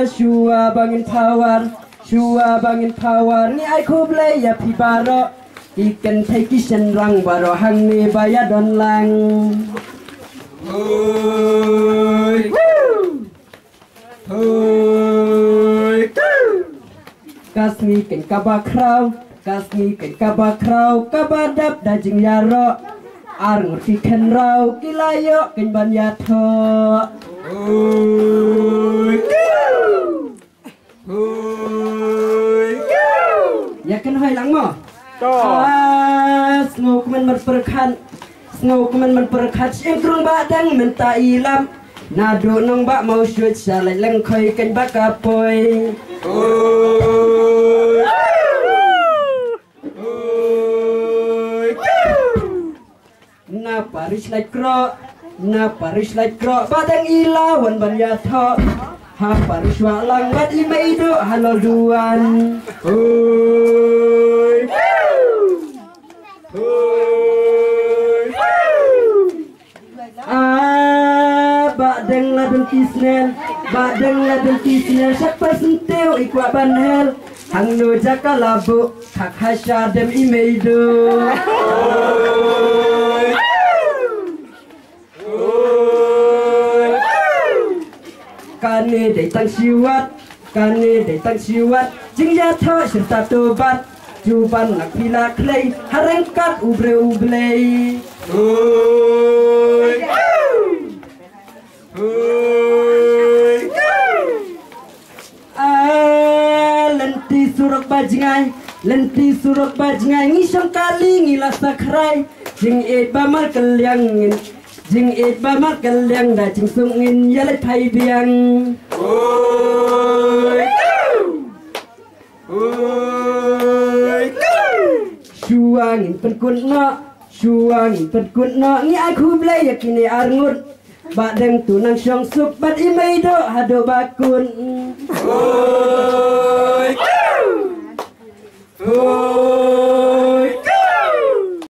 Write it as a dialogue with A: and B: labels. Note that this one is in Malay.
A: shua bangin power ni ai khub le ya pi baro ikan thai kishan rang baro hang ni baya don lang hoi hoi kasni ken kabakrau kabadap dajing yaro ar ngerti ken rau kilayo ken banyato hoi hoi ya ken hoi lang mo snow kemen berperkat engkrung badang menta ilam nado nong bak mau syut salai lengkoi ken bakapoy na paris like kro badang ilawan banyato ha paris walang bat imaido halo duan hoi badeng ladeng kisnen siapa sentiu ikwa banhel hang no jaka labu hak hasya dem imeido kane datang siwat jing ya tho serta tobat juban nak pila klei harengkat ubre lenti surak bajngai ngisang kali ngilas sakrai jing et bamal kelyang da jing sungin yalai pai biang suangin perkut no ngi aku blai yakini arngut badeng tunang syong suk bad imaido hado bakun